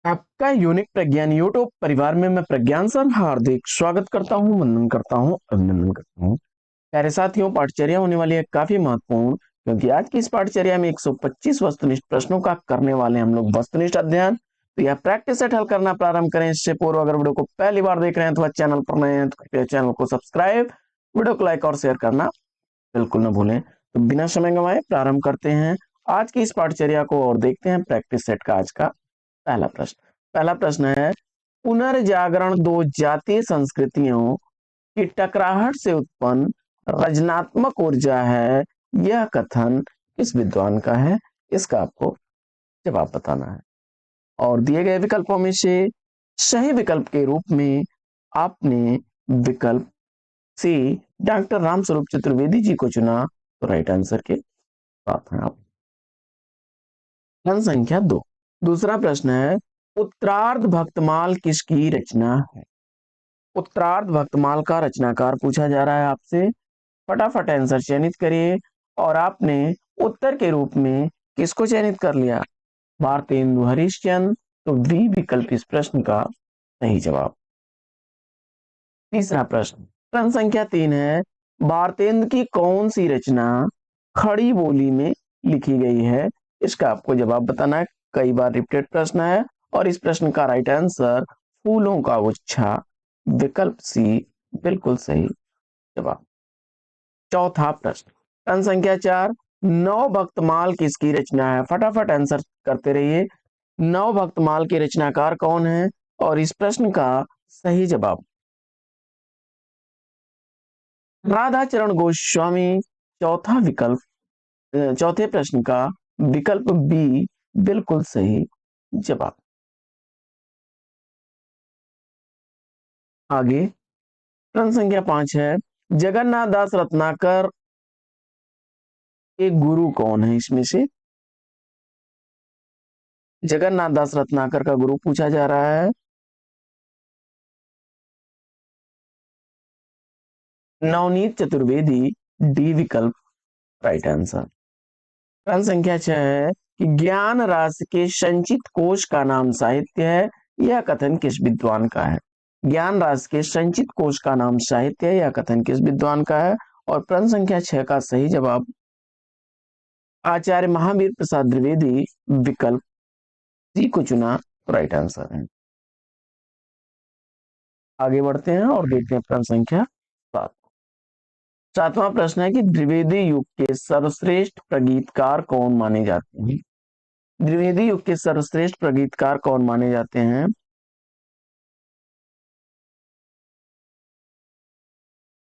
आपका यूनिक प्रज्ञान यूट्यूब परिवार में मैं प्रज्ञान सर हार्दिक स्वागत करता हूं, वंदन करता हूं, अभिनंदन करता हूं। प्यारे साथियों, पाठचर्या होने वाली है काफी महत्वपूर्ण, क्योंकि आज की इस पाठचर्या में 125 वस्तुनिष्ठ प्रश्नों का करने वाले हैं हम लोग वस्तुनिष्ठ अध्ययन। तो यह प्रैक्टिस सेट हल करना प्रारंभ करें। इससे पूर्व अगर वीडियो को पहली बार देख रहे हैं तो चैनल पर नए हैं तो कृपया चैनल को सब्सक्राइब, वीडियो को लाइक और शेयर करना बिल्कुल न भूलें। तो बिना समय गंवाए प्रारंभ करते हैं आज की इस पाठचर्या को और देखते हैं प्रैक्टिस सेट का आज का पहला प्रश्न। पहला प्रश्न है, पुनर्जागरण दो जातीय संस्कृतियों की टकराहट से उत्पन्न रचनात्मक ऊर्जा है, यह कथन किस विद्वान का है? इसका आपको जवाब बताना है और दिए गए विकल्पों में से सही विकल्प के रूप में आपने विकल्प सी डॉक्टर रामस्वरूप चतुर्वेदी जी को चुना। तो राइट आंसर के साथ हैं आप। प्रश्न संख्या 2, दूसरा प्रश्न है, उत्तरार्ध भक्तमाल किसकी रचना है? उत्तरार्ध भक्तमाल का रचनाकार पूछा जा रहा है आपसे। फटाफट आंसर चयनित करिए और आपने उत्तर के रूप में किसको चयनित कर लिया? भारतेंदु हरिश्चंद्र। तो बी विकल्प इस प्रश्न का सही जवाब। तीसरा प्रश्न, प्रश्न संख्या 3 है, भारतेंदु की कौन सी रचना खड़ी बोली में लिखी गई है? इसका आपको जवाब बताना है। कई बार रिपीटेड प्रश्न है और इस प्रश्न का राइट आंसर फूलों का गुच्छा, विकल्प सी बिल्कुल सही जवाब। चौथा प्रश्न, प्रश्न संख्या 4, नौ भक्तमाल किसकी रचना है? फटाफट आंसर करते रहिए। नौ भक्तमाल के रचनाकार कौन है और इस प्रश्न का सही जवाब? राधा चरण गोस्वामी। चौथा विकल्प, चौथे प्रश्न का विकल्प बी बिल्कुल सही जवाब। आगे प्रश्न संख्या 5 है, जगन्नाथ दास रत्नाकर के गुरु कौन है? इसमें से जगन्नाथ दास रत्नाकर का गुरु पूछा जा रहा है। नवनीत चतुर्वेदी, डी विकल्प राइट आंसर। प्रश्न संख्या 6 है कि ज्ञान रास के संचित कोश का नाम साहित्य है, यह कथन किस विद्वान का है? ज्ञान रास के संचित कोश का नाम साहित्य है, यह कथन किस विद्वान का है? और प्रश्न संख्या 6 का सही जवाब आचार्य महावीर प्रसाद द्विवेदी, विकल्प सी को चुना। राइट आंसर है। आगे बढ़ते हैं और देखते हैं प्रश्न संख्या 7। सातवां प्रश्न है कि द्विवेदी युग के सर्वश्रेष्ठ प्रगीतकार कौन माने जाते हैं? द्विवेदी युग के सर्वश्रेष्ठ प्रगीतकार कौन माने जाते हैं?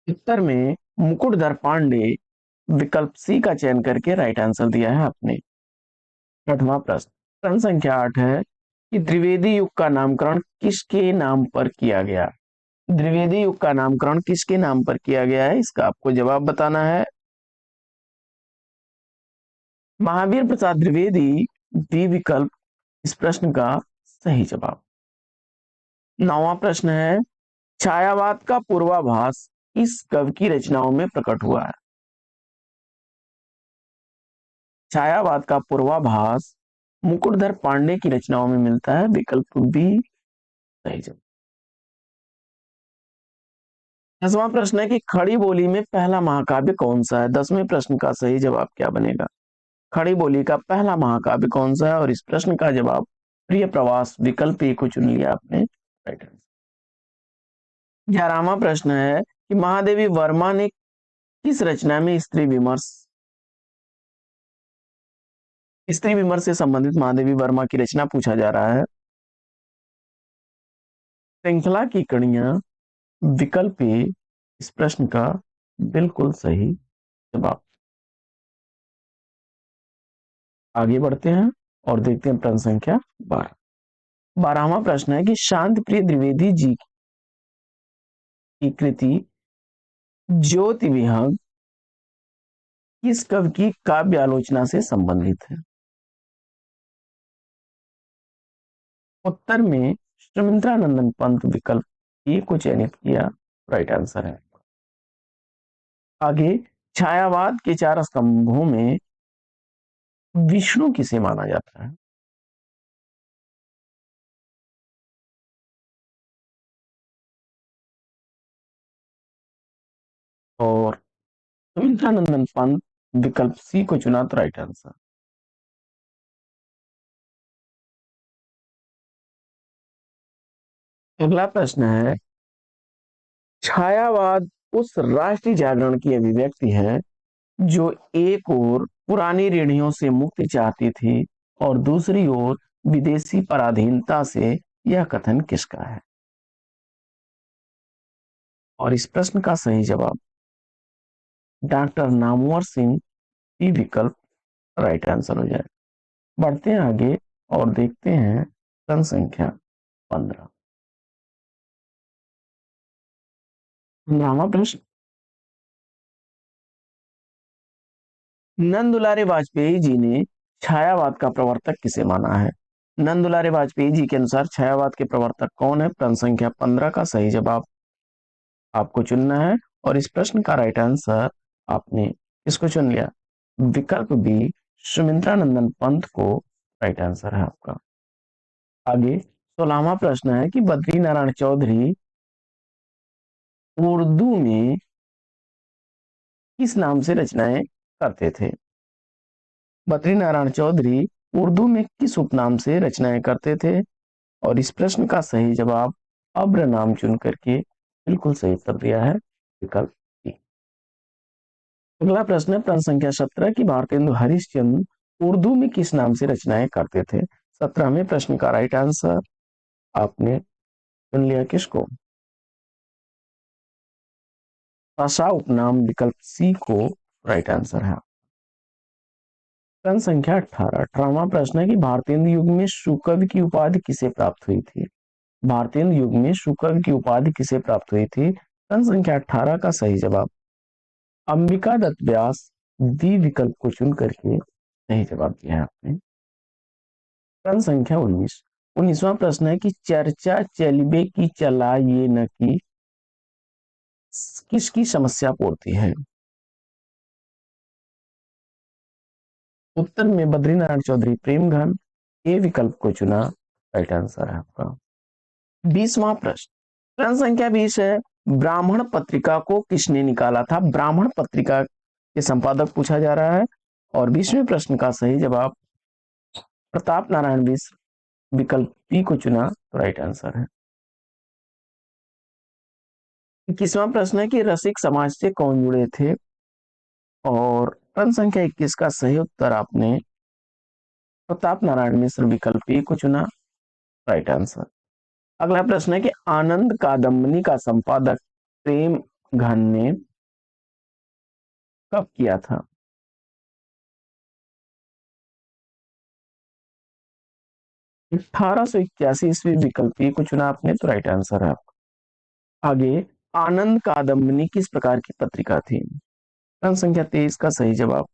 उत्तर में मुकुटधर पांडे, विकल्प सी का चयन करके राइट आंसर दिया है आपने। छठवां प्रश्न, प्रश्न संख्या 8 है कि द्विवेदी युग का नामकरण किसके नाम पर किया गया? द्विवेदी युग का नामकरण किसके नाम पर किया गया है? इसका आपको जवाब बताना है। महावीर प्रसाद द्विवेदी, बी विकल्प इस प्रश्न का सही जवाब। नौवां प्रश्न है, छायावाद का पूर्वाभास इस कवि की रचनाओं में प्रकट हुआ है? छायावाद का पूर्वाभास मुकुटधर पांडे की रचनाओं में मिलता है, विकल्प बी सही जवाब। 10वां प्रश्न है कि खड़ी बोली में पहला महाकाव्य कौन सा है? 10वें प्रश्न का सही जवाब क्या बनेगा? खड़ी बोली का पहला महाकाव्य कौन सा है और इस प्रश्न का जवाब प्रिय प्रवास, विकल्प ए को चुन लिया आपने। Right answer. 11वां प्रश्न है कि महादेवी वर्मा ने किस रचना में स्त्री विमर्श से संबंधित महादेवी वर्मा की रचना पूछा जा रहा है? श्रृंखला की कड़ियां, विकल्प ए इस प्रश्न का बिल्कुल सही जवाब। आगे बढ़ते हैं और देखते हैं प्रश्न संख्या 12। 12वां प्रश्न है कि शांति प्रिय द्विवेदी जी की कृति ज्योति विहंग किस कवि की काव्य आलोचना से संबंधित है? उत्तर में सुमित्रानंदन पंत, विकल्प ए को चयनित किया। राइट आंसर है। आगे, छायावाद के चार स्तंभों में विष्णु किसे माना जाता है? और सुमित्रानंदन पंत विकल्प सी को चुना तो राइट आंसर। अगला प्रश्न है, छायावाद उस राष्ट्रीय जागरण की अभिव्यक्ति है जो एक ओर पुरानी रूढ़ियों से मुक्ति चाहती थी और दूसरी ओर विदेशी पराधीनता से। यह कथन किसका है? और इस प्रश्न का सही जवाब डॉक्टर नामवर सिंह की विकल्प राइट आंसर हो जाए। बढ़ते हैं आगे और देखते हैं प्रश्न संख्या 15। 15वां प्रश्न, नंदुलारे वाजपेयी जी ने छायावाद का प्रवर्तक किसे माना है? नंदुलारे वाजपेयी जी के अनुसार छायावाद के प्रवर्तक कौन है? प्रश्न संख्या 15 का सही जवाब आपको चुनना है और इस प्रश्न का राइट आंसर आपने किसको चुन लिया? विकल्प बी सुमित्रानंदन पंत को राइट आंसर है आपका। आगे 16वां प्रश्न है कि बद्री नारायण चौधरी उर्दू में किस नाम से रचनाएं करते थे? बद्री नारायण चौधरी उर्दू में किस उपनाम से रचनाएं करते थे? और इस प्रश्न का सही जवाब अब्र नाम चुन करके बिल्कुल सही उत्तर दिया है विकल्प बी। अगला प्रश्न है प्रश्न संख्या 17 की भारतेंदु हरिश्चंद्र उर्दू में किस नाम से रचनाएं करते थे? 17वें प्रश्न का राइट आंसर आपने चुन लिया किसको? आशा उपनाम विकल्प सी को राइट आंसर है। प्रश्न संख्या 18, 18वां प्रश्न है कि भारतेंदु युग में शुकव की उपाधि किसे प्राप्त हुई थी? भारतेंदु युग में शुकव की उपाधि किसे प्राप्त हुई थी? प्रश्न संख्या 18 का सही जवाब अंबिका दत्त व्यास दी विकल्प को चुन करके सही जवाब दिया है आपने। प्रश्न संख्या 19, 19वां प्रश्न है कि चर्चा चलिबे की चला ये न की किसकी समस्या पूर्ति है? उत्तर में बद्रीनारायण चौधरी प्रेमघन ए विकल्प को चुना राइट आंसर है आपका। 20वां प्रश्न, प्रश्न संख्या 20 है, ब्राह्मण पत्रिका को किसने निकाला था? ब्राह्मण पत्रिका के संपादक पूछा जा रहा है और 20वें प्रश्न का सही जवाब प्रताप नारायण मिश्र विकल्प बी को चुना तो राइट आंसर है। 21वां प्रश्न है कि रसिक समाज से कौन जुड़े थे? और प्रश्न संख्या 21 का सही उत्तर आपने प्रताप नारायण मिश्र विकल्प ए को चुना राइट आंसर। अगला प्रश्न है कि आनंद कादम्बनी का संपादक प्रेम घन ने कब किया था? 1881 ईस्वी विकल्प ए को चुना आपने तो राइट आंसर है आपका। आगे आनंद कादम्बनी किस प्रकार की पत्रिका थी? प्रश्न संख्या 23 का सही जवाब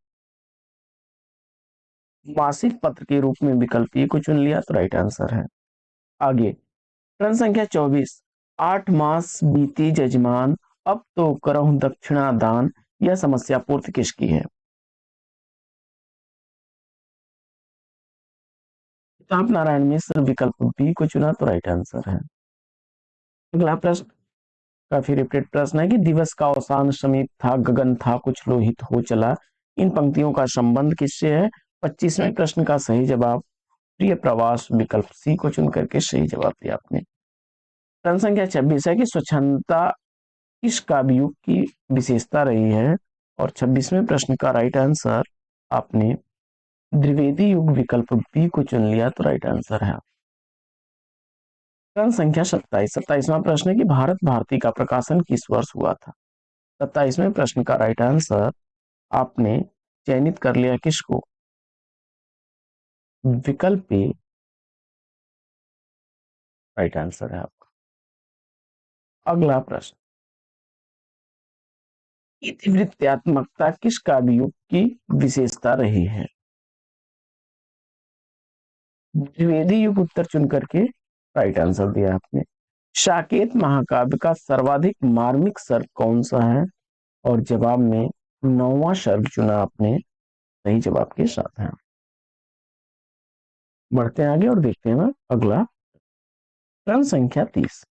मासिक पत्र के रूप में विकल्प ए को चुन लिया तो राइट आंसर है। आगे प्रश्न संख्या 24, 8 मास बीती जजमान अब तो करहूं दक्षिणा दान, यह समस्या पूर्ति किसकी है? प्रताप नारायण मिश्र विकल्प बी को चुना तो राइट आंसर है। अगला प्रश्न काफी रिपीटेड प्रश्न है कि दिवस का अवसान समीप था गगन था कुछ लोहित हो चला, इन पंक्तियों का संबंध किससे है? 25वें प्रश्न का सही जवाब प्रिय प्रवास विकल्प सी को चुन करके सही जवाब दिया आपने। प्रश्न संख्या 26 है कि स्वच्छंदता किस काव्य युग की विशेषता रही है? और 26वें प्रश्न का राइट आंसर आपने द्विवेदी युग विकल्प बी को चुन लिया तो राइट आंसर है। प्रश्न संख्या 27, 27वां प्रश्न है कि भारत भारती का प्रकाशन किस वर्ष हुआ था? 27वें प्रश्न का राइट आंसर आपने चयनित कर लिया किसको? विकल्प बी राइट आंसर है आपका। अगला प्रश्न, इतिवृत्तात्मकता किस काव्य युग की विशेषता रही है? द्विवेदी युग उत्तर चुन करके राइट आंसर दिया आपने। साकेत महाकाव्य का सर्वाधिक मार्मिक सर्ग कौन सा है? और जवाब में 9वां सर्ग चुना आपने सही जवाब के साथ है। बढ़ते हैं आगे और देखते हैं अगला प्रश्न संख्या 30,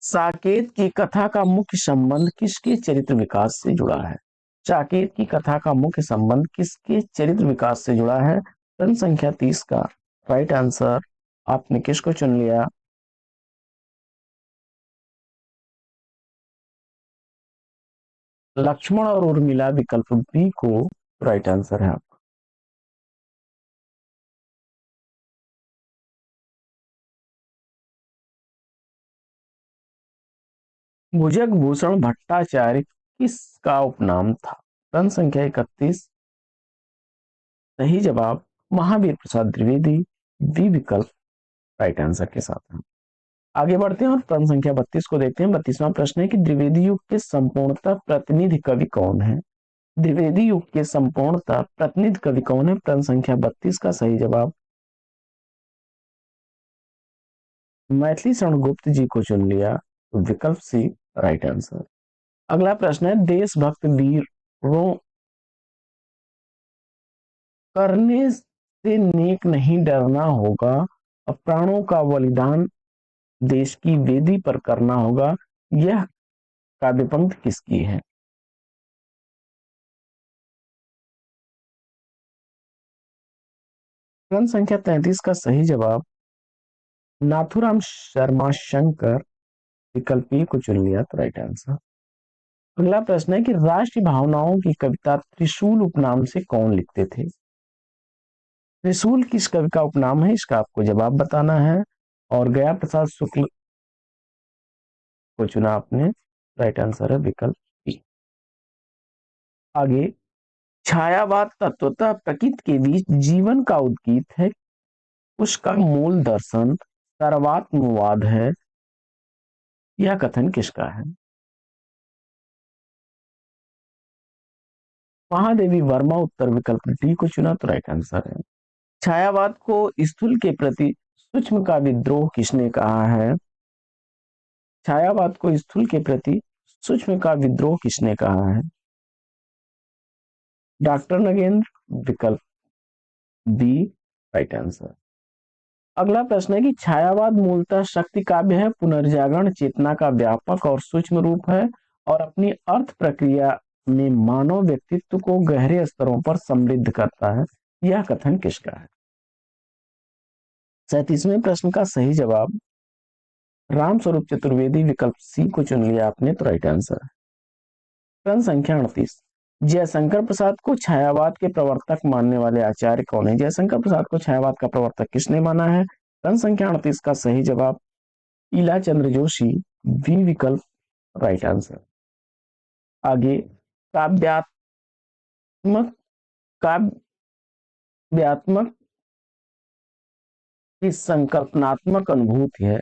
साकेत की कथा का मुख्य संबंध किसके चरित्र विकास से जुड़ा है? साकेत की कथा का मुख्य संबंध किसके चरित्र विकास से जुड़ा है? प्रश्न संख्या 30 का राइट आंसर आपने किसको चुन लिया? लक्ष्मण और उर्मिला विकल्प बी को राइट आंसर है। भुजगभूषण भट्टाचार्य किसका उपनाम था? प्रश्न संख्या 31 सही जवाब महावीर प्रसाद द्विवेदी बी विकल्प राइट आंसर के साथ है। आगे बढ़ते हैं और प्रश्न संख्या 32 को देखते हैं। 32वां प्रश्न है कि द्विवेदी युग के संपूर्णतः प्रतिनिधि कवि कौन है? द्विवेदी युग के संपूर्णतः प्रतिनिधि कवि कौन है? प्रश्न संख्या 32 का सही जवाब मैथिली शरण गुप्त जी को चुन लिया, तो विकल्प सी राइट आंसर। अगला प्रश्न है देशभक्त वीरों करने से नेक नहीं डरना होगा और प्राणों का बलिदान देश की वेदी पर करना होगा, यह काव्य पंक्ति किसकी है? प्रश्न संख्या 33 का सही जवाब नाथुराम शर्मा शंकर विकल्प ए को चुन लिया, तो राइट आंसर। अगला प्रश्न है कि राष्ट्रीय भावनाओं की कविता त्रिशूल उपनाम से कौन लिखते थे? त्रिशूल किस कवि का उपनाम है, इसका आपको जवाब बताना है और गया प्रसाद शुक्ल को चुना आपने, राइट आंसर है विकल्प बी। आगे छायावाद तत्वतः प्रकृति के बीच जीवन का उद्गीत है, उसका मूल दर्शन सर्वात्मवाद है, यह कथन किसका है? महादेवी वर्मा उत्तर विकल्प डी को चुना, तो राइट आंसर है। छायावाद को स्थूल के प्रति सूक्ष्म का विद्रोह किसने कहा है? छायावाद को स्थूल के प्रति सूक्ष्म का विद्रोह किसने कहा है? डॉक्टर नगेंद्र विकल्प बी राइट आंसर। अगला प्रश्न है कि छायावाद मूलतः शक्ति काव्य है, पुनर्जागरण चेतना का व्यापक और सूक्ष्म रूप है और अपनी अर्थ प्रक्रिया में मानव व्यक्तित्व को गहरे स्तरों पर समृद्ध करता है, यह कथन किसका है? 37वें प्रश्न का सही जवाब राम स्वरूप चतुर्वेदी विकल्प सी को चुन लिया आपने, तो राइट आंसर। प्रश्न संख्या 38 जयशंकर प्रसाद को छायावाद के प्रवर्तक मानने वाले आचार्य कौन है? जयशंकर प्रसाद को छायावाद का प्रवर्तक किसने माना है? प्रश्न संख्या 38 का सही जवाब ईला चंद्र जोशी बी विकल्प राइट आंसर। आगे काव्यात्मक काव्यात्मक की संकल्पनात्मक अनुभूति है,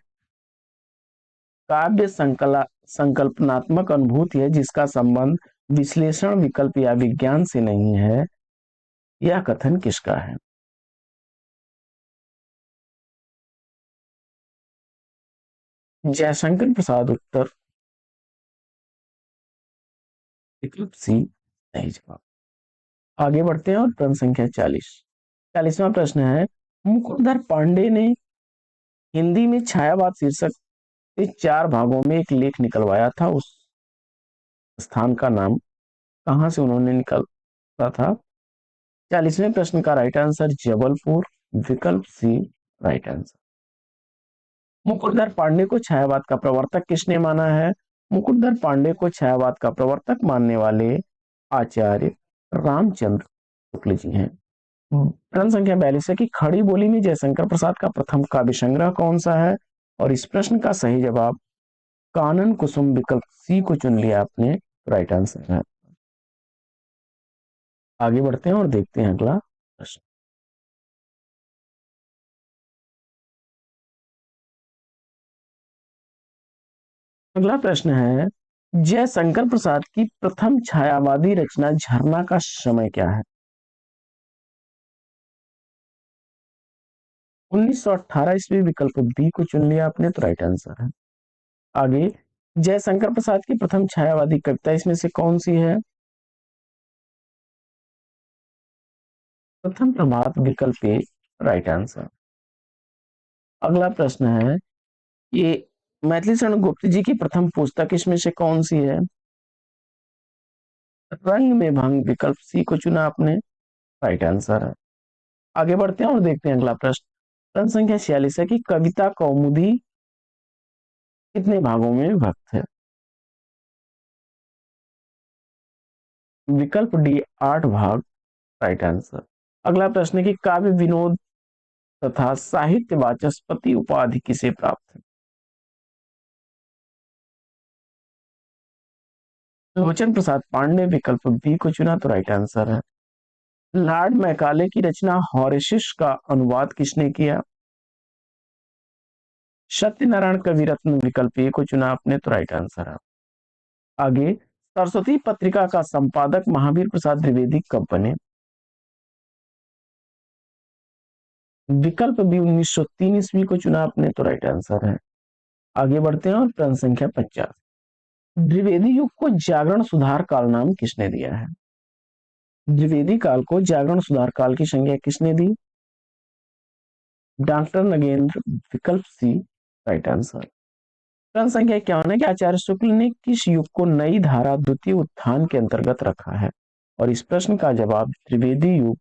काव्य संकल्पनात्मक अनुभूति है जिसका संबंध विश्लेषण विकल्प या विज्ञान से नहीं है, यह कथन किसका है? जयशंकर प्रसाद उत्तर विकल्प सी सही जवाब। आगे बढ़ते हैं और प्रश्न संख्या 40वां प्रश्न है मुकुंदर पांडे ने हिंदी में छायावाद शीर्षक से 4 भागों में एक लेख निकलवाया था, उस स्थान का नाम कहां से उन्होंने निकाला था? 40वें प्रश्न का राइट आंसर जबलपुर विकल्प सी राइट आंसर। मुकुटधर पांडे को छायावाद का प्रवर्तक किसने माना है? मुकुटधर पांडे को छायावाद का प्रवर्तक मानने वाले आचार्य रामचंद्र शुक्ल जी हैं। प्रश्न संख्या 42 है कि खड़ी बोली में जयशंकर प्रसाद का प्रथम काव्य संग्रह कौन सा है? और इस प्रश्न का सही जवाब कानन कुसुम विकल्प सी को चुन लिया आपने, राइट आंसर है। आगे बढ़ते हैं और देखते हैं अगला प्रश्न। अगला प्रश्न है जयशंकर प्रसाद की प्रथम छायावादी रचना झरना का समय क्या है? 1918 ईस्वी विकल्प बी को चुन लिया आपने, तो राइट आंसर है। आगे जयशंकर प्रसाद की प्रथम छायावादी कविता इसमें से कौन सी है? प्रथम प्रभात विकल्प ए राइट आंसर। अगला प्रश्न है ये मैथिली शरण गुप्त जी की प्रथम पुस्तक इसमें से कौन सी है? रंग में भंग, विकल्प सी को चुना आपने, राइट आंसर है। आगे बढ़ते हैं और देखते हैं अगला प्रश्न। प्रश्न संख्या 46 है कि कविता कौमुदी कितने भागों में विभक्त है? विकल्प डी 8 भाग, राइट आंसर। अगला प्रश्न है कि काव्य विनोद तथा साहित्य वाचस्पति उपाधि किसे प्राप्त है? लोचन प्रसाद पांडे, विकल्प बी को चुना तो राइट आंसर है। लॉर्ड मैकाले की रचना हॉरेसिस का अनुवाद किसने किया? सत्यनारायण कविरत्न, विकल्प ए को चुना आपने तो राइट आंसर है। आगे, सरस्वती पत्रिका का संपादक महावीर प्रसाद द्विवेदी कब बने? विकल्प बी 1903 ईस्वी को चुना आपने तो राइट आंसर है। आगे बढ़ते हैं और प्रश्न संख्या 50। द्विवेदी युग को जागरण सुधार काल नाम किसने दिया है? द्विवेदी काल को जागरण सुधार काल की संज्ञा किसने दी? डॉक्टर नगेंद्र, विकल्प सी, राइट आंसर। प्रश्न संख्या 51 है कि आचार्य शुक्ल ने किस युग को नई धारा द्वितीय उत्थान के अंतर्गत रखा है? और इस प्रश्न का जवाब त्रिवेदी युग,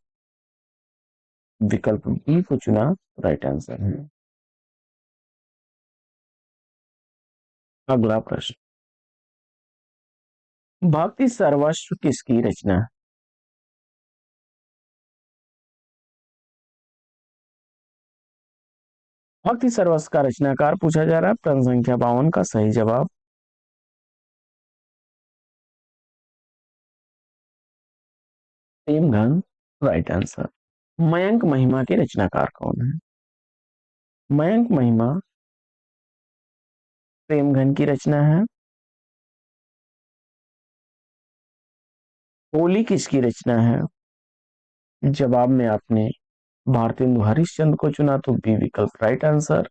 विकल्प बी को चुना, राइट आंसर है। अगला प्रश्न, भक्ति सर्वस्व किसकी रचना है? भक्ति सर्वस्व का रचनाकार पूछा जा रहा है। प्रश्न संख्या 52 का सही जवाब प्रेमघन, राइट आंसर। मयंक महिमा के रचनाकार कौन है? मयंक महिमा प्रेमघन की रचना है। होली किसकी रचना है? जवाब में आपने भारतेंदु हरिश्चंद्र को चुना तो बी विकल्प राइट आंसर।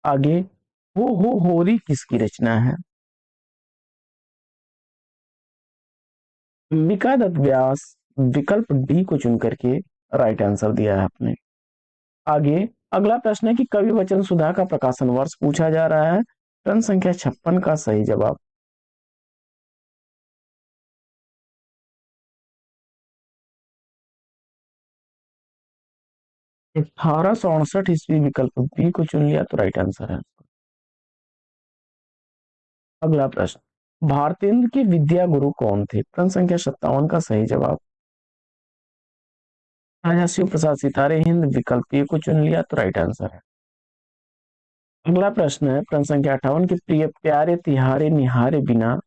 आगे, हो होरी किसकी रचना है? अंबिका दत्त व्यास, विकल्प डी को चुन करके राइट आंसर दिया है आपने। आगे, अगला प्रश्न है कि कवि वचन सुधा का प्रकाशन वर्ष पूछा जा रहा है। प्रश्न संख्या 56 का सही जवाब 1868 ईस्वी, विकल्प बी को चुन लिया तो राइट आंसर है। अगला प्रश्न, भारतेंद्र के विद्या गुरु कौन थे? प्रश्न संख्या 57 का सही जवाब राजा शिव प्रसाद सितारे हिंद, विकल्प ए को चुन लिया तो राइट आंसर है। अगला प्रश्न है प्रश्न संख्या 58 की प्रिय प्यारे तिहारे निहारे बिना,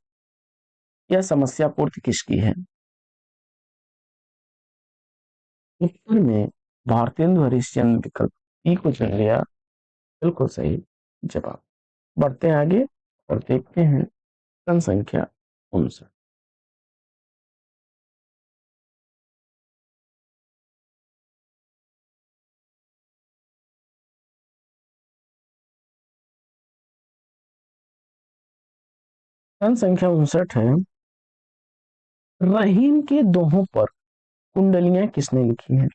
यह समस्या पूर्ति किसकी है? उत्तर में भारतेंदु हरिश्चंद्र, विकल्प ई को चुन लिया, बिल्कुल सही जवाब। बढ़ते हैं आगे और देखते हैं प्रश्न संख्या 59। प्रश्न संख्या 59 है, रहीम के दोहों पर कुंडलियां किसने लिखी हैं?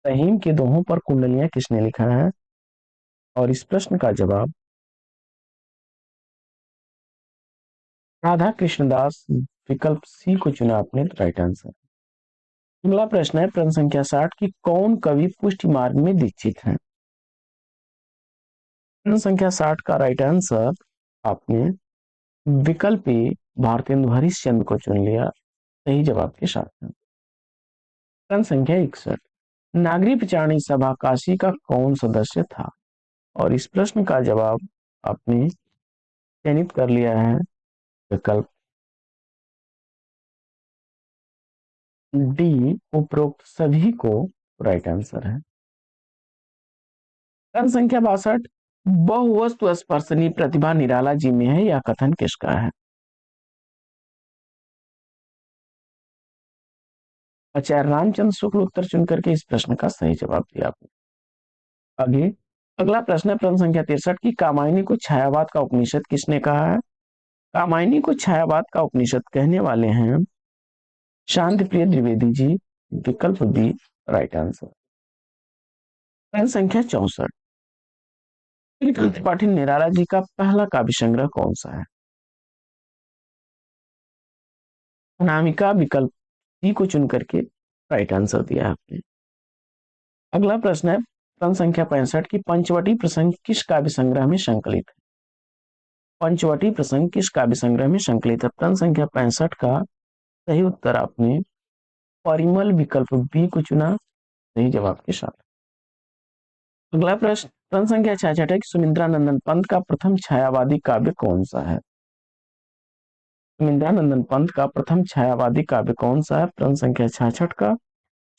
रहीम के दोहों पर कुंडलियां किसने लिखा है? और इस प्रश्न का जवाब राधा कृष्णदास, विकल्प सी को चुना आपने राइट आंसर। अगला प्रश्न है प्रश्न संख्या 60 की कौन कवि पुष्टि मार्ग में दीक्षित है? प्रश्न संख्या 60 का राइट आंसर आपने विकल्प ए भारतेंदु हरिश्चंद्र को चुन लिया सही जवाब के साथ में। प्रश्न संख्या 61, नागरी पिचाणी सभा काशी का कौन सदस्य था? और इस प्रश्न का जवाब आपने चयनित कर लिया है, विकल्प डी उपरोक्त सभी को राइट आंसर है। प्रश्न संख्या 62, बहुवस्तु स्पर्शनी प्रतिभा निराला जी में है, यह कथन किसका है? आचार्य रामचंद्र शुक्ल उत्तर चुन करके इस प्रश्न का सही जवाब दिया आपने। आगे, अगला प्रश्न है प्रश्न संख्या 63 की कामायनी को छायावाद का उपनिषद किसने कहा है? कामायनी को छायावाद का उपनिषद कहने वाले हैं शांति प्रिय द्विवेदी जी, विकल्प बी राइट आंसर। प्रश्न संख्या 64। त्रिपाठी निराला जी का पहला काव्य संग्रह कौन सा है? अनामिका विकल्प सी को चुन करके राइट आंसर दिया है आपने। अगला प्रश्न है प्रश्न संख्या 65 की पंचवटी प्रसंग किस काव्य संग्रह में संकलित है? पंचवटी प्रसंग किस काव्य संग्रह में संकलित है? प्रश्न संख्या 65 का सही उत्तर आपने परिमल विकल्प बी को चुना सही जवाब के साथ। अगला प्रश्न प्रश्न संख्या 66 है कि सुमिंद्रानंदन पंत का प्रथम छायावादी काव्य कौन सा है? सुमिंद्रानंदन पंत का प्रथम छायावादी काव्य कौन सा है? प्रश्न संख्या 66 का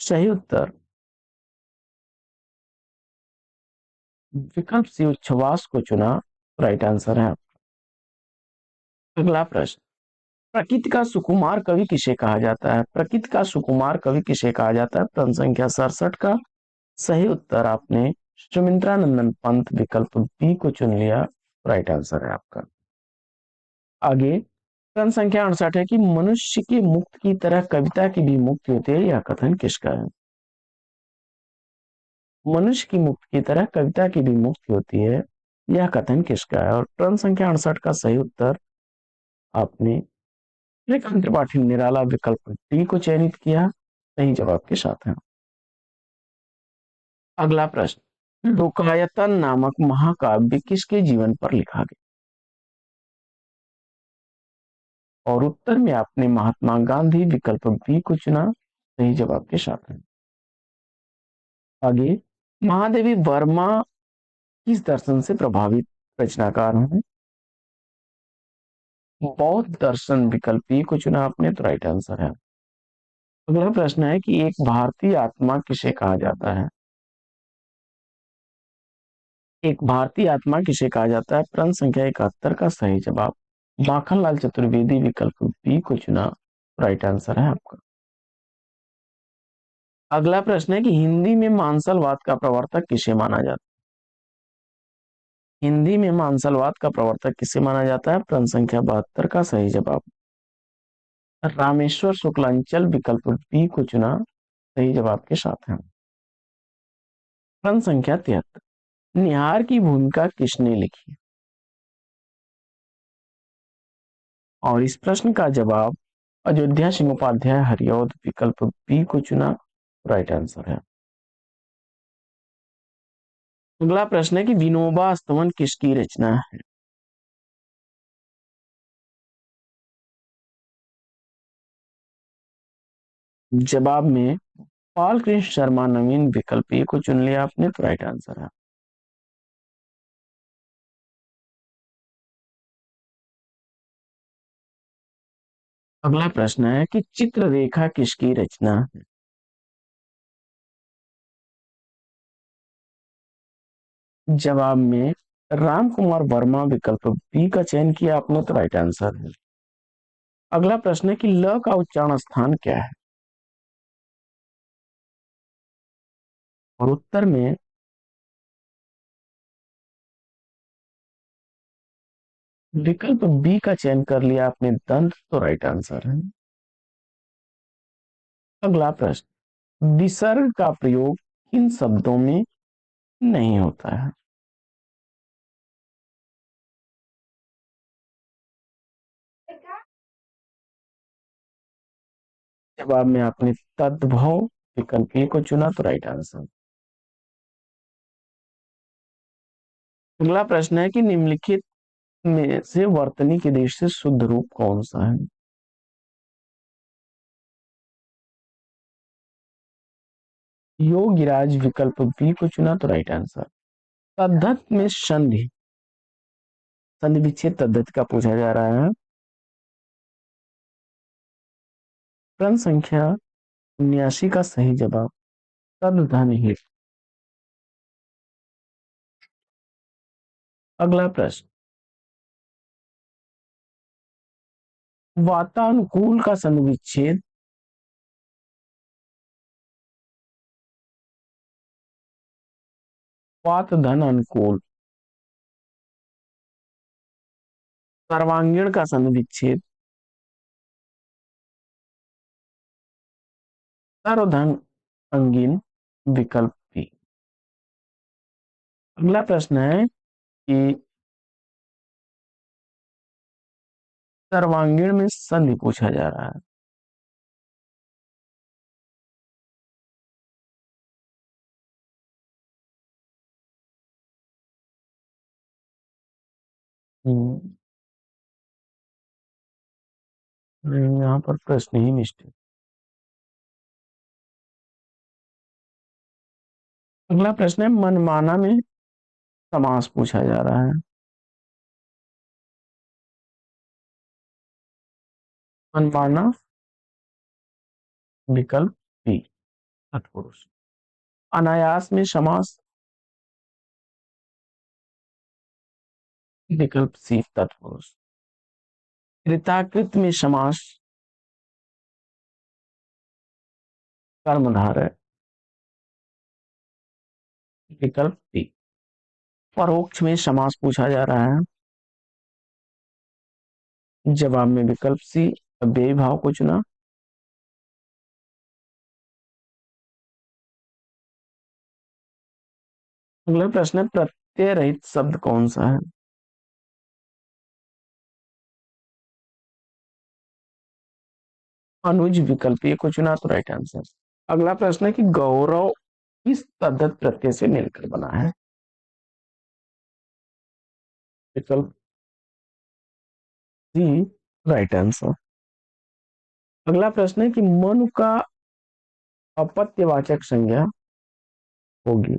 सही उत्तर विकल्प सी उच्छ्वास को चुना राइट आंसर है। अगला प्रश्न प्रकृति का सुकुमार कवि किसे कहा जाता है? प्रकृति का सुकुमार कवि किसे कहा जाता है? प्रश्न संख्या 67 का सही उत्तर आपने सुमिंद्रानंदन पंत विकल्प बी को चुन लिया राइट आंसर है आपका। आगे प्रश्न संख्या 68 है कि मनुष्य की मुक्त की तरह कविता की भी मुक्ति होती है, यह कथन किसका है? मनुष्य की मुक्त की तरह कविता की भी मुक्ति होती है, यह कथन किसका है? और प्रश्न संख्या 68 का सही उत्तर आपने त्रिकांत त्रिपाठी निराला विकल्प डी को चयनित किया सही जवाब के साथ है। अगला प्रश्न लोकायतन नामक महाकाव्य किसके जीवन पर लिखा गया? और उत्तर में आपने महात्मा गांधी विकल्प बी को चुना सही जवाब के साथ है। आगे महादेवी वर्मा किस दर्शन से प्रभावित रचनाकार हैं? बौद्ध दर्शन विकल्प बी को चुना आपने तो राइट आंसर है। अगला प्रश्न है कि एक भारतीय आत्मा किसे कहा जाता है? एक भारतीय आत्मा किसे कहा जाता है? प्रश्न संख्या 71 का सही जवाब माखनलाल चतुर्वेदी विकल्प बी को चुना राइट आंसर है आपका। अगला प्रश्न है कि हिंदी में मांसलवाद का प्रवर्तक किसे माना जाता है? हिंदी में मांसलवाद का प्रवर्तक किसे माना जाता है? प्रश्न संख्या 72 का सही जवाब रामेश्वर शुक्लांचल विकल्प बी को चुना सही जवाब के साथ है। प्रश्न संख्या 73 निहार की भूमिका किसने लिखी? और इस प्रश्न का जवाब अयोध्या सिंह उपाध्याय हरिऔध विकल्प बी को चुना राइट आंसर है। अगला प्रश्न है कि विनोबा स्तवन किसकी रचना है? जवाब में पाल कृष्ण शर्मा नवीन विकल्प ए को चुन लिया आपने तो राइट आंसर है। अगला प्रश्न है कि चित्ररेखा किसकी रचना है? जवाब में राम कुमार वर्मा विकल्प बी का चयन किया आपने तो राइट आंसर है। अगला प्रश्न है कि ल का उच्चारण स्थान क्या है? और उत्तर में विकल्प बी का चयन कर लिया आपने दंत तो राइट आंसर है। अगला प्रश्न विसर्ग का प्रयोग किन शब्दों में नहीं होता है? जवाब में आपने तद्भव विकल्प ए को चुना तो राइट आंसर। अगला प्रश्न है कि निम्नलिखित में से वर्तनी के देश से शुद्ध रूप कौन सा है? योगिराज विकल्प बी को चुना तो राइट आंसर। तद्धत में संधि संधि विच्छेद पद्धति का पूछा जा रहा है। प्रश्न संख्या 79 का सही जवाब तद्धन ही। अगला प्रश्न वातानुकूल का संधि विच्छेद वात धन अनुकूल सर्वांगीण का संधि विच्छेद सर्वधन अंगीन विकल्प बी। अगला प्रश्न है कि सर्वांगीण में संधि पूछा जा रहा है। हम्म, यहाँ पर प्रश्न ही निश्चित। अगला प्रश्न है मनमाना में समास पूछा जा रहा है। मनमाना विकल्प बी तत्पुरुष। अनायास में समास विकल्प सी तत्पुरुष। कृताकृत में समास कर्मधारय विकल्प डी। परोक्ष में समास पूछा जा रहा है। जवाब में विकल्प सी अव्ययी भाव को चुना। अगला प्रश्न है प्रत्यय रहित शब्द कौन सा है। अनुज विकल्प ए को चुना तो राइट आंसर। अगला प्रश्न है कि गौरव किस तद्धित प्रत्यय से मिलकर बना है। विकल्प सी राइट आंसर। अगला प्रश्न है कि मनु का अपत्यवाचक संज्ञा होगी।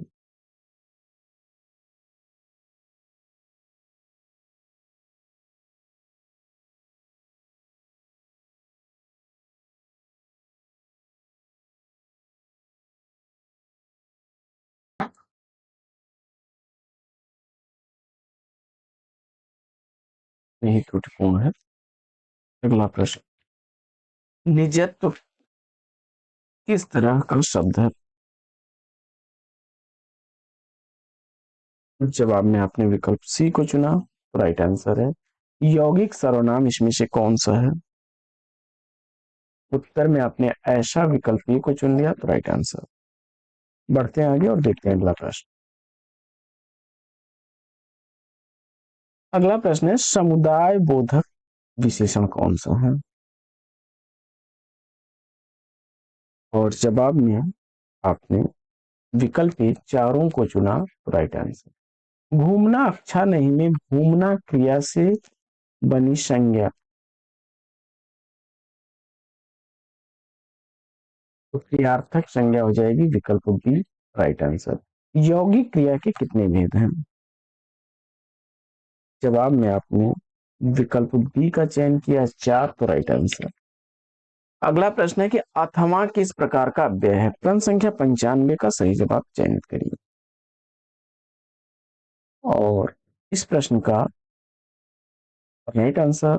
यही त्रुटिपूर्ण है। अगला प्रश्न निजत्व किस तरह का शब्द है। जवाब में आपने विकल्प सी को चुना तो राइट आंसर है। यौगिक सर्वनाम इसमें से कौन सा है। उत्तर में आपने ऐसा विकल्प ए को चुन लिया तो राइट आंसर। बढ़ते हैं आगे और देखते हैं अगला प्रश्न। अगला प्रश्न है समुदाय बोधक विशेषण कौन सा है। और जवाब में आपने विकल्प ए चारों को चुना तो राइट आंसर। घूमना अच्छा नहीं में घूमना क्रिया से बनी संज्ञा तो क्रियार्थक संज्ञा हो जाएगी विकल्प बी राइट आंसर। यौगिक क्रिया के कितने भेद हैं। जवाब में आपने विकल्प बी का चयन किया चार तो राइट आंसर। अगला प्रश्न है कि अथवा किस प्रकार का अव्यय है। क्रम संख्या 95 का सही जवाब चयनित करिए। और इस प्रश्न का राइट आंसर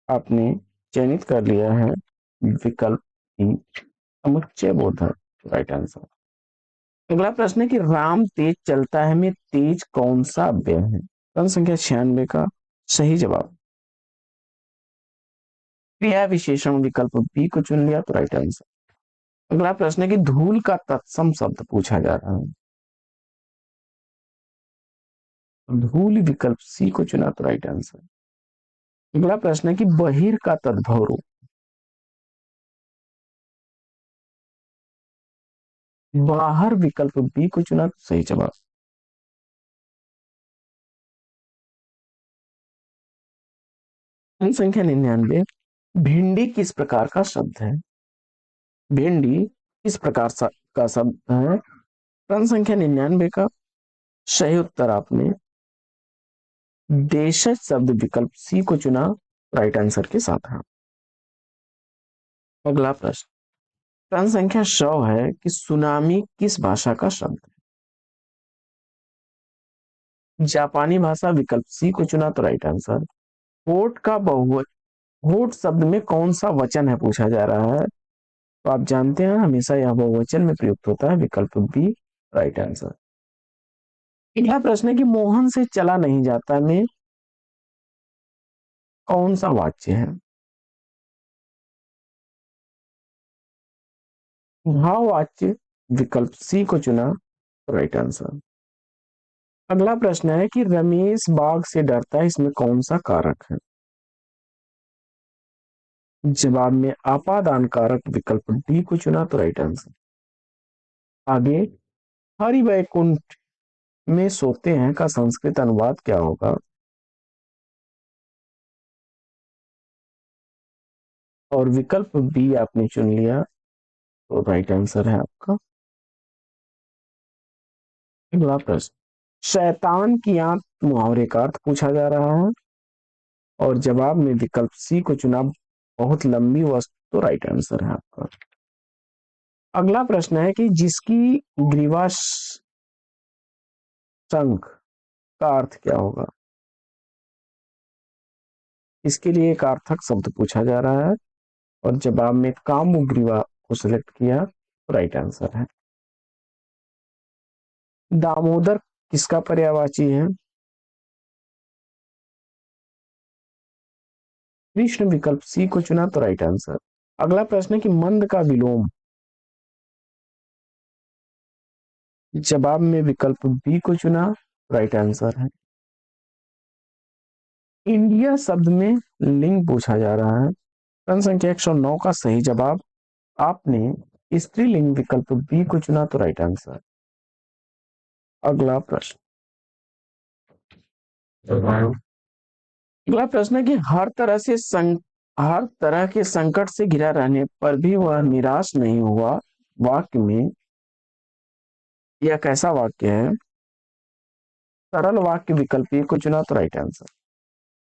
आपने चयनित कर लिया है विकल्प बी समुच्चय बोधक राइट आंसर। अगला प्रश्न है कि राम तेज चलता है में तेज कौन सा अव्यय है। क्रम संख्या 96 का सही जवाब क्रिया विशेषण विकल्प बी को चुन लिया तो राइट आंसर। अगला प्रश्न है कि धूल का तत्सम शब्द पूछा जा रहा है। धूल विकल्प सी को चुना तो राइट आंसर। अगला प्रश्न है कि बहिर का तद्भव रूप। बाहर विकल्प बी को चुना तो सही जवाब। संख्या 99 भिंडी किस प्रकार का शब्द है। भिंडी किस प्रकार का शब्द है। क्रम संख्या 99 का सही उत्तर आपने देशज शब्द विकल्प सी को चुना राइट आंसर के साथ है। अगला प्रश्न क्रम संख्या 100 है कि सुनामी किस भाषा का शब्द है। जापानी भाषा विकल्प सी को चुना तो राइट आंसर। होठ का बहुवचन होठ शब्द में कौन सा वचन है पूछा जा रहा है। तो आप जानते हैं हमेशा यह बहुवचन में प्रयुक्त होता है विकल्प बी राइट आंसर। अगला प्रश्न है कि मोहन से चला नहीं जाता में कौन सा वाच्य है। भाववाच्य विकल्प सी को चुना राइट आंसर। अगला प्रश्न है कि रमेश बाघ से डरता है, इसमें कौन सा कारक है? जवाब में आपादान कारक विकल्प डी को चुना तो राइट आंसर। आगे, हरि वैकुंठ में सोते हैं का संस्कृत अनुवाद क्या होगा? और विकल्प बी आपने चुन लिया तो राइट आंसर है आपका। अगला प्रश्न, शैतान की आंख मुहावरे का अर्थ पूछा जा रहा है और जवाब में विकल्प सी को चुना, बहुत लंबी वस्तु, तो राइट आंसर है आपका। अगला प्रश्न है कि जिसकी ग्रीवा शंख का अर्थ क्या होगा? इसके लिए एक अर्थक शब्द पूछा जा रहा है और जवाब में कामुग्रीवा को सिलेक्ट किया तो राइट आंसर है। दामोदर किसका पर्यायवाची है? कृष्ण, विकल्प सी को चुना तो राइट आंसर। अगला प्रश्न है कि मंद का विलोम, जवाब में विकल्प बी को चुना, राइट आंसर है। इंडिया शब्द में लिंग पूछा जा रहा है, प्रश्न संख्या 109 का सही जवाब आपने स्त्रीलिंग विकल्प बी को चुना तो राइट आंसर। अगला प्रश्न, अगला प्रश्न है कि हर तरह के संकट से घिरा रहने पर भी वह निराश नहीं हुआ, वाक्य में यह कैसा वाक्य है? सरल वाक्य विकल्प ए को चुना तो राइट आंसर।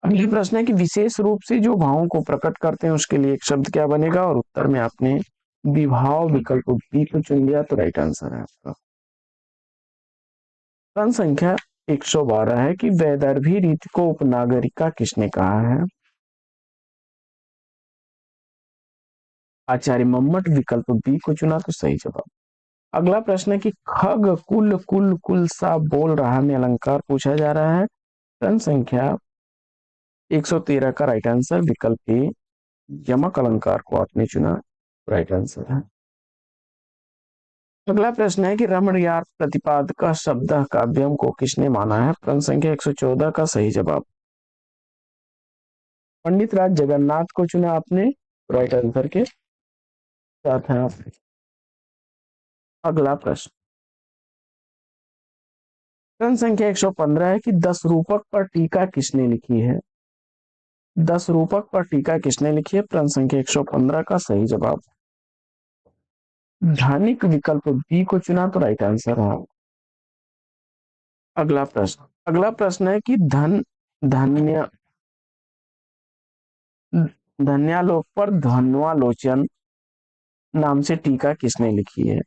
अगला प्रश्न है कि विशेष रूप से जो भावों को प्रकट करते हैं उसके लिए एक शब्द क्या बनेगा? और उत्तर में आपने विभाव विकल्प बी को चुन लिया तो राइट आंसर है आपका। प्रश्न संख्या 112 है कि वैदर्भी रीति को उपनागरिका किसने कहा है? आचार्य मम्मट, विकल्प बी को चुना तो सही जवाब। अगला प्रश्न है कि खग कुल कुल कुल सा बोल रहा में अलंकार पूछा जा रहा है, प्रश्न संख्या 113 का राइट आंसर विकल्प ए, यमक अलंकार को आपने चुना, राइट आंसर है। अगला प्रश्न है कि रमणीयार्थ प्रतिपादक शब्द काव्यम को किसने माना है? प्रश्न संख्या 114 का सही जवाब पंडित राज जगन्नाथ को चुना आपने, राइट आंसर के साथ हैं आप। अगला प्रश्न, प्रश्न संख्या 115 है कि 10 रूपक पर टीका किसने लिखी है? 10 रूपक पर टीका किसने लिखी है? प्रश्न संख्या 115 का सही जवाब धानिक, विकल्प बी को चुना तो राइट आंसर है। अगला प्रश्न है कि धन्य धन्यालोक पर धन्वालोचन नाम से टीका किसने लिखी है?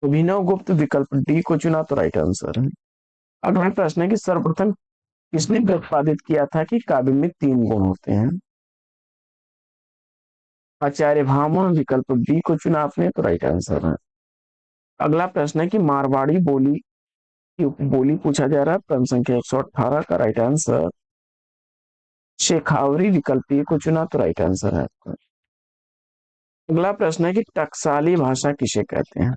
अभिनव गुप्त, विकल्प डी को चुना तो राइट आंसर है। अगला प्रश्न है कि सर्वप्रथम किसने प्रतिपादित किया था कि काव्य में 3 गुण होते हैं? आचार्य भामह, विकल्प बी को चुना आपने तो राइट आंसर है। अगला प्रश्न है कि मारवाड़ी बोली की बोली पूछा जा रहा है, प्रश्न संख्या 118 का राइट आंसर शेखावरी, विकल्प ए को चुना तो राइट आंसर है आपका। अगला प्रश्न है कि टकसाली भाषा किसे कहते हैं?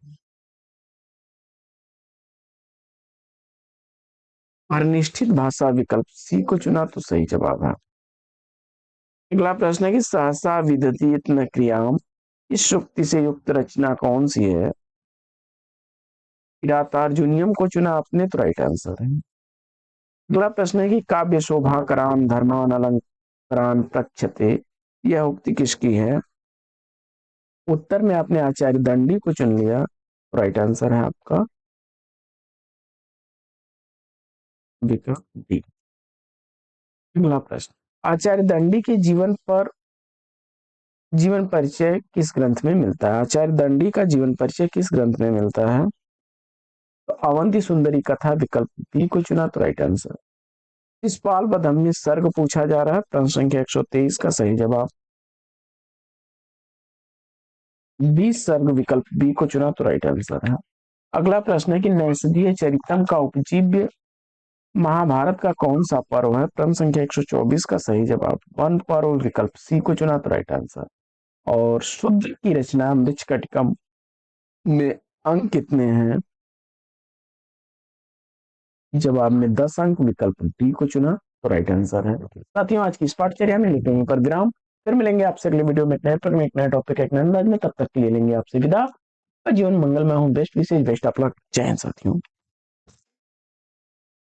अनिश्चित भाषा, विकल्प सी को चुना तो सही जवाब है। अगला प्रश्न है कि सहसा विदतीत न क्रियाम, इस शुक्ति से युक्त रचना कौन सी है? किरातार्जुनियम को चुना आपने तो राइट आंसर है। अगला प्रश्न है कि काव्य शोभा करान धर्मान अलंकारान प्रक्षते, यह उक्ति किसकी है? उत्तर में आपने आचार्य दंडी को चुन लिया, राइट आंसर है आपका विकल्प डी। अगला प्रश्न, आचार्य दंडी के जीवन परिचय किस ग्रंथ में मिलता है? आचार्य दंडी का जीवन परिचय किस ग्रंथ में मिलता है? तो अवंती सुंदरी कथा, विकल्प बी को चुना तो राइट आंसर। इस पाल बधम में सर्ग पूछा जा रहा है, प्रश्न संख्या 123 का सही जवाब 20 सर्ग, विकल्प बी को चुना तो राइट आंसर है। अगला प्रश्न है कि नैषधीय चरितम का उपजीव्य महाभारत का कौन सा पर्व है? प्रश्न संख्या 124 का सही जवाब वन पर्व, विकल्प सी को चुना तो राइट आंसर। और शुद्ध की रचना मृच्छकटिकम में अंक कितने हैं? जवाब में 10 अंक, विकल्प डी को चुना तो राइट आंसर है। साथियों, आज की इस पाठचर्या में लिखेंगे पर ग्राम। फिर मिलेंगे आपसे अगले वीडियो में एक नए पर एक नए टॉपिक एक नए अंदाज में। तब तक के लिए लेंगे आपसे विदा। जीवन मंगलमय हो, best wishes best of luck. जय हिंद साथियों।